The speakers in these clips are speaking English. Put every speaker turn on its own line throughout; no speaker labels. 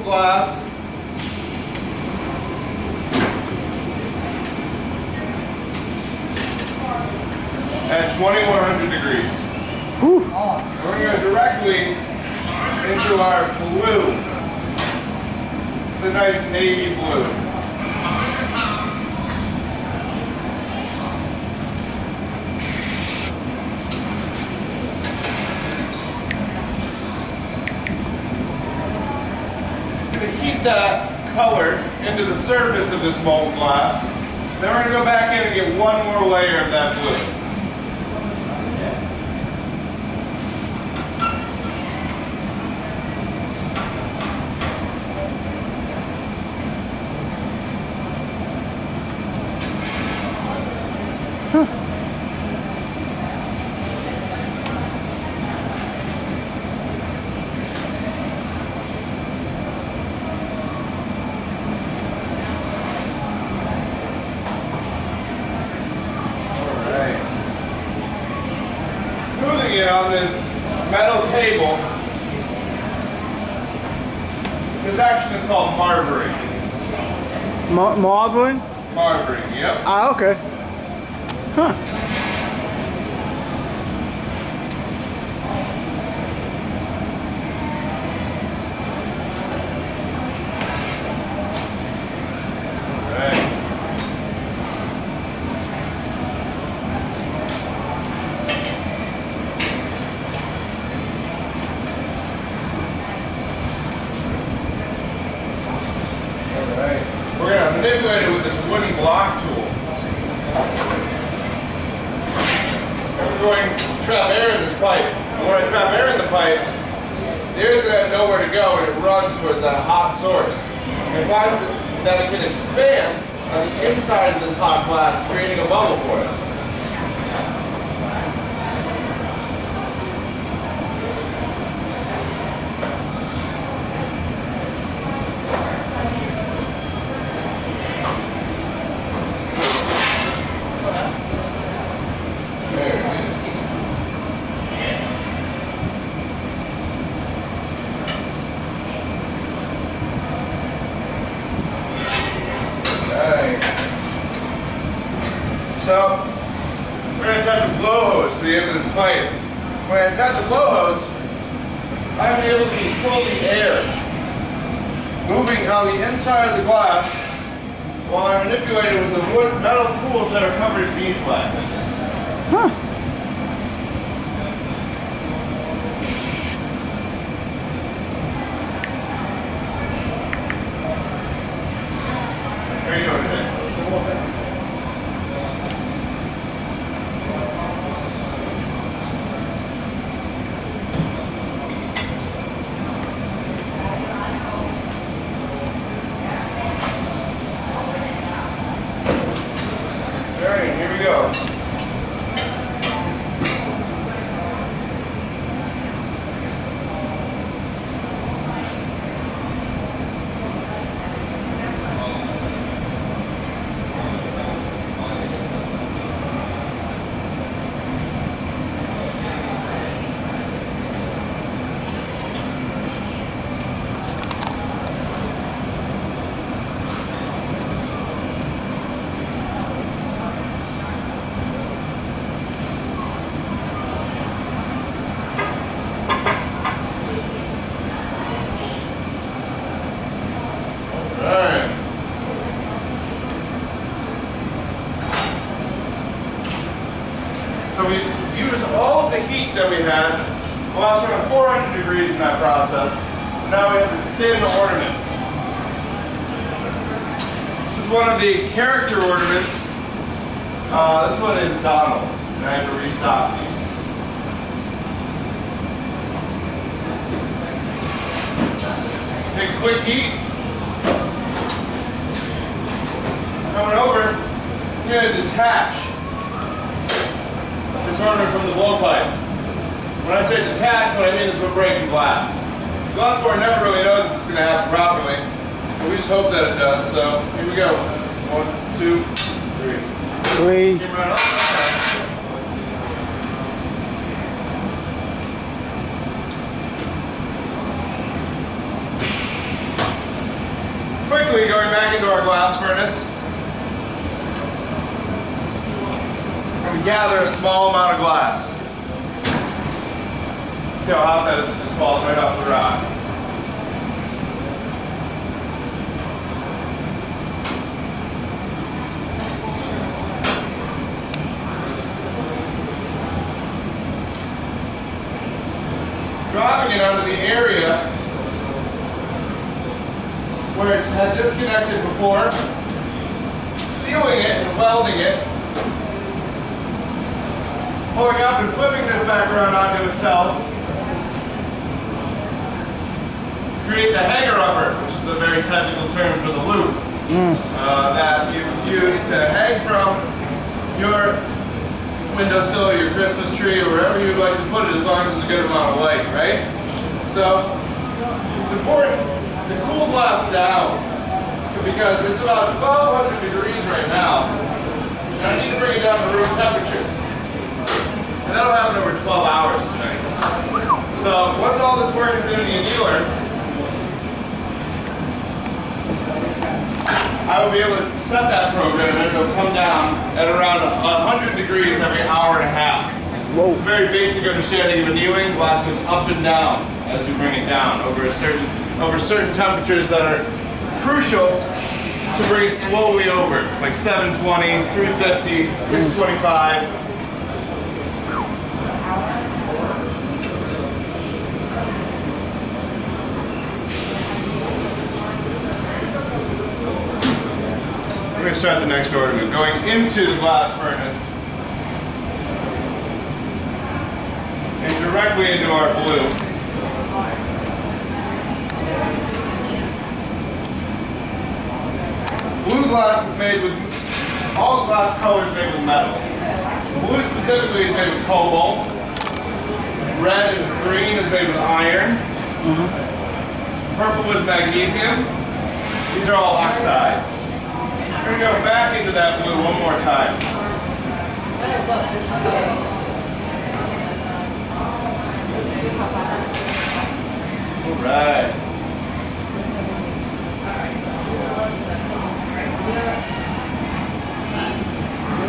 glass. At 2100 degrees.
Whew.
And we're going to go directly into our blue. It's a nice navy blue. Going to heat that color into the surface of this molten glass. Then we're going to go back in and get one more layer of that blue. Smoothing it on this metal table. This action is called marbering.
Marbling?
Marbering, yep.
Ah, okay. Huh.
We're going to manipulate it with this wooden block tool. And we're going to trap air in this pipe. And when I trap air in the pipe, the air is going to have nowhere to go and it runs towards that hot source. And it finds that it can expand on the inside of this hot glass, creating a bubble for us. So, we're going to attach a blow hose to the end of this pipe. When I attach a blow hose, I'm able to control the air moving on the inside of the glass while I manipulate it with the wood metal tools that are covered in beeswax.
Huh.
There you go, Nick. Alright, here we go. So we used all of the heat that we had, lost around 400 degrees in that process. And now we have this thin ornament. This is one of the character ornaments. This one is Donald, and I have to restock these. Take a quick heat. Coming over, I'm going to detach this ornament from the blowpipe. When I say detach, what I mean is we're breaking glass. The glass board never really knows if it's going to happen properly, but we just hope that it does. So here we go. 1, 2, 3. Came right off. quickly going back into our glass furnace. We're going to gather a small amount of glass. See how hot that is? It just falls right off the rod. Dropping it onto the area where it had disconnected before, sealing it and welding it, pulling up and flipping this back around onto itself, create the hanger upper, which is the very technical term for the loop that you use to hang from your windowsill, your Christmas tree, or wherever you'd like to put it, as long as there's a good amount of light, right? So it's important to cool glass down because it's about 1200 degrees right now. And I need to bring it down to room temperature. And that'll happen over 12 hours tonight. So once all this work is in the annealer, I will be able to set that program and it'll come down at around 100 degrees every hour and a half.
Whoa.
It's a very basic understanding of annealing. Glass goes up and down as you bring it down over certain temperatures that are crucial to bring it slowly over, like 720, 350, 625. We're going to start the next order move, going into the glass furnace and directly into our blue. Blue glass is made with, all glass colors made with metal. Blue specifically is made with cobalt. Red and green is made with iron. Purple is magnesium. These are all oxides. We're going to go back into that blue one more time. All right.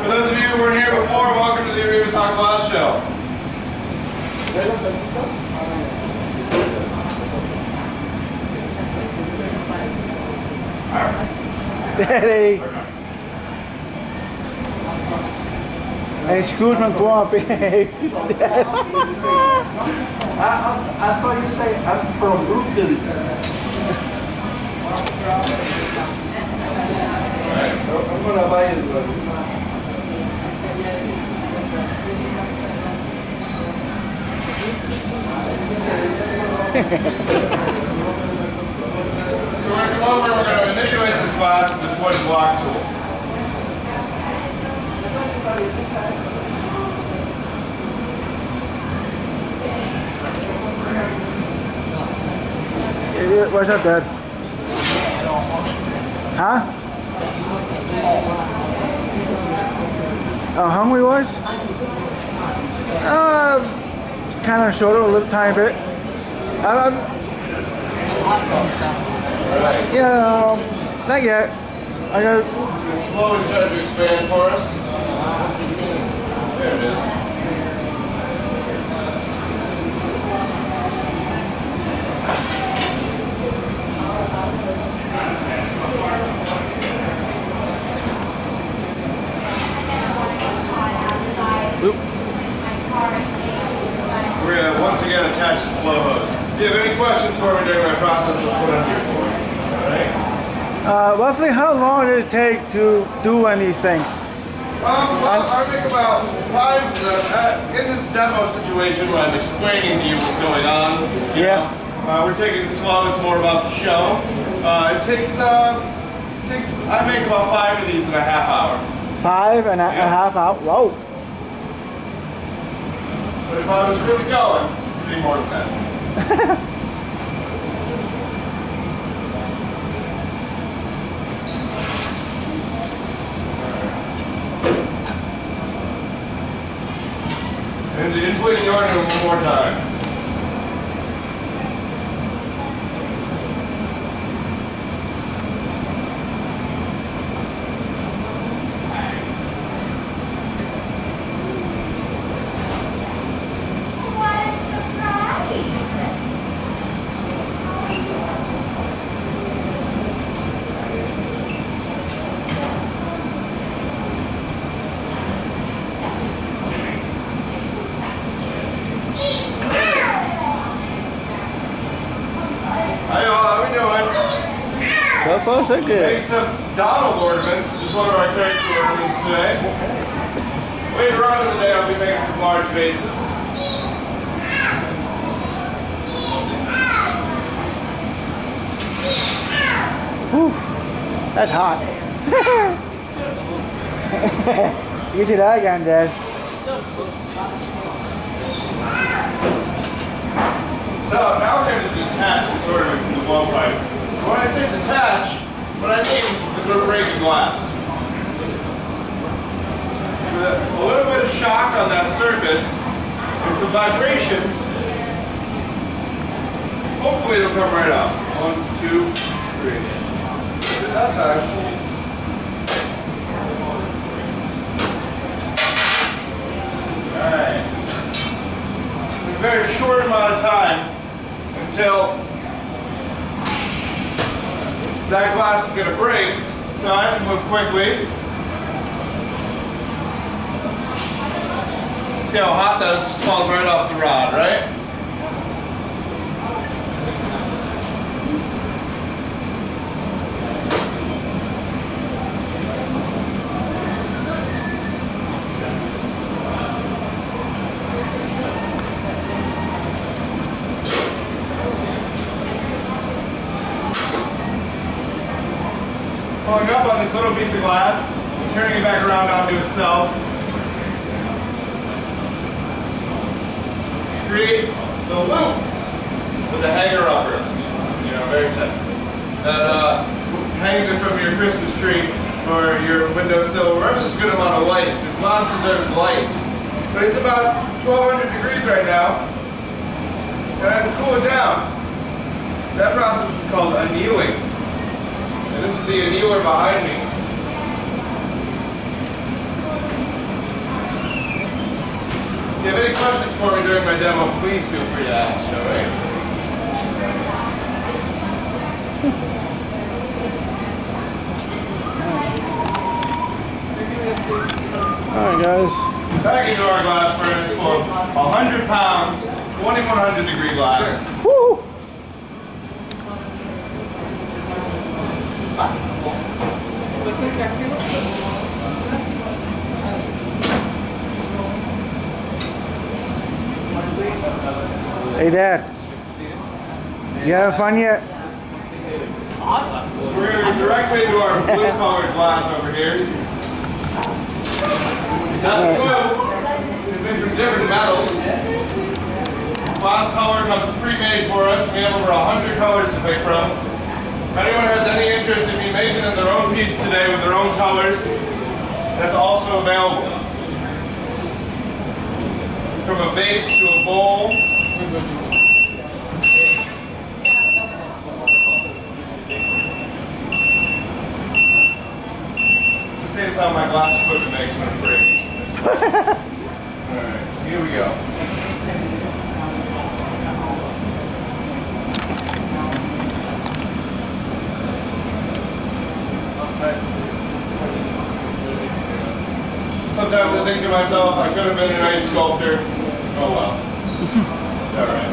For those of you who weren't here before, welcome to the Arribas Hot Glass Show.
Daddy. Excuse me, go on, babe.
I thought you say I'm from Brooklyn. I'm gonna buy it.
So we're going to come over and we're going to manipulate this glass with this wooden block tool.
What's up, Dad? Huh? How hungry was? Kind of, sort of, a little tiny bit. Yeah, not yet. I got.
It's going to slowly start to expand for us. There it is.
Oop.
We're going to once again attach this blow hose. If you have any questions for me during my process, that's what I'm here for. Alright?
Roughly how long did it take to do one of these things?
Well, I think about 5 in this demo situation where I'm explaining to you what's going on. You know, we're taking it slow, it's more about the show. It takes, I make about 5 of these in a half hour.
5 and a half hours? Whoa.
But if I was really going, it'd be more than that. And to inflate the order one more time.
So far, so good.
Making some Donald ornaments, which is one of our character ornaments today. Later on in the day, I'll be making some large vases.
Whew, that's hot. You see that again, Dad?
So now we're going to detach the sort of the blowpipe. When I say detach, what I mean is we're breaking glass. With a little bit of shock on that surface and some vibration, hopefully it'll come right off. 1, 2, 3. At that time. Alright. In a very short amount of time until that glass is going to break, so I have to move quickly. See how hot that is? Just falls right off the rod, right? Pulling up on this little piece of glass, turning it back around onto itself. Create the loop with the hanger upper, very tight. That hangs it from your Christmas tree or your windowsill, wherever there's a good amount of light, because glass deserves light. But it's about 1200 degrees right now, and I have to cool it down. That process is called annealing. And this is the annealer behind me. If you have any questions for me during my demo, please feel free to ask, alright?
Alright, guys.
Back into our glass furnace full of 100 pounds, 2100 degree glass.
Woo!
Hey,
Dad. You having fun yet?
We're going directly to our blue colored glass over here. That blue is made from different metals. Glass color comes pre-made for us. We have over 100 colors to pick from. If anyone has any interest in me making them their own piece today with their own colors, that's also available. From a vase to a bowl. It's the same sound my glass equipment makes when it's breaking. Alright, here we go. Sometimes I think to myself, I could have been an ice sculptor. Oh well. It's alright.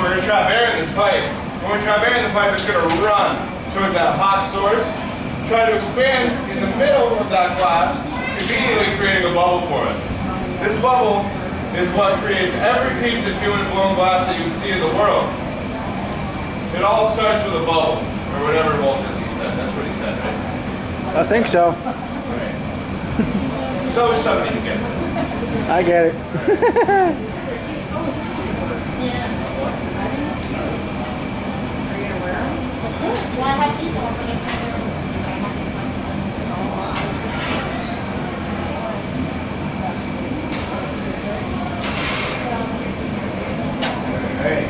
We're going to trap air in this pipe. When we trap air in the pipe, it's going to run towards that hot source, try to expand in the middle of that glass, conveniently creating a bubble for us. This bubble is what creates every piece of human blown glass that you can see in the world. It all starts with a bubble, or whatever voltage he said. That's what he said, right?
I think so.
Right. There's always somebody who gets it.
I get it.
Hey.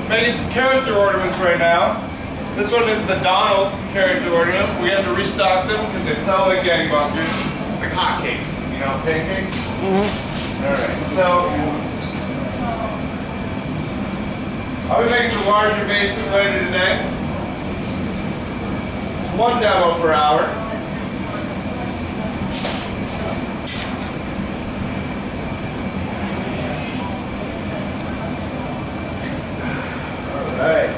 making some character ornaments right now. This one is the Donald character ornament. We had to restock them because they sell like gangbusters, like hotcakes, you know, pancakes. Alright, so I'll be making some larger bases later today. One demo per hour. Alright.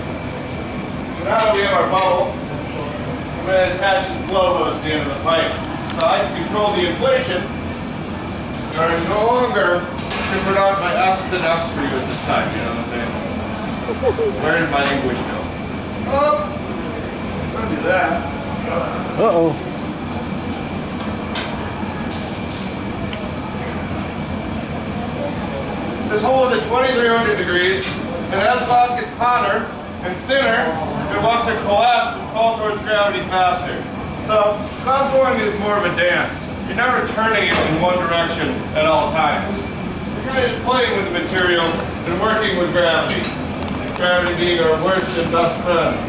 So now that we have our bubble, I'm going to attach this blow hose to the end of the pipe. So I can control the inflation, and I no longer can pronounce my S's and F's for you at this time, you know what I'm saying? Where did my English go? Oh! Don't do that.
Uh-oh.
This hole is at 2300 degrees, and as glass gets hotter and thinner, it wants to collapse and fall towards gravity faster. So, glass blowing is more of a dance. You're never turning it in one direction at all times. You're kind of just playing with the material and working with gravity. Gravity being our worst and best friend.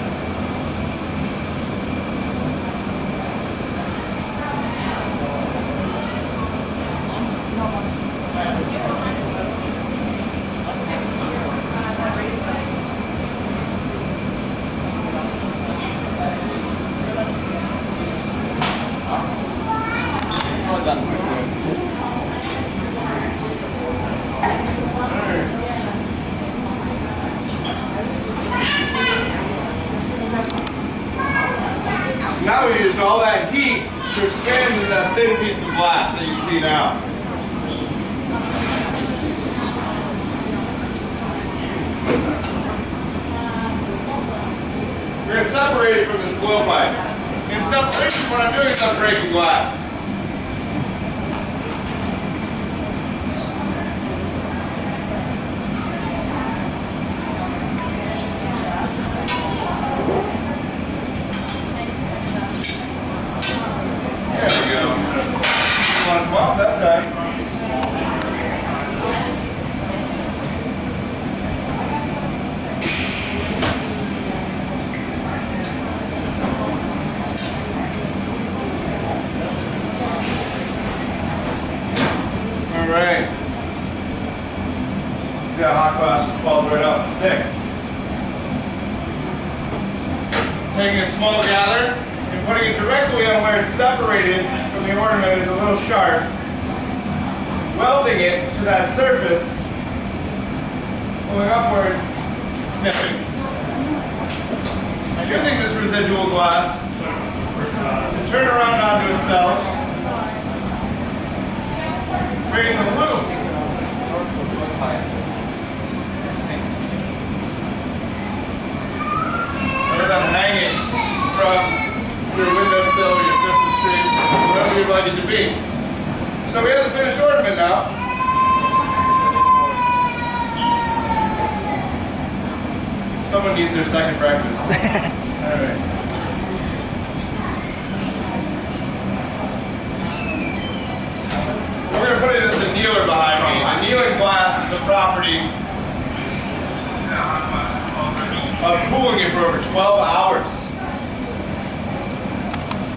Now we used all that heat to expand into that thin piece of glass that you see now. We're going to separate it from this blowpipe. In separation, what I'm doing is I'm breaking glass. There we go. One pop that time. All right. See how hot glass just falls right off the stick. Taking a small gather and putting it directly on where it's separated from the ornament is a little sharp. Welding it to that surface, pulling upward, snipping. Using this residual glass to turn around onto itself, creating a loop. Let them hang it from your windowsill or your Christmas tree, wherever you'd like it to be. So we have the finished ornament now. Someone needs their second breakfast. Alright. We're going to put it as a kneeler behind me. A kneeling glass is the property of cooling it for over 12 hours.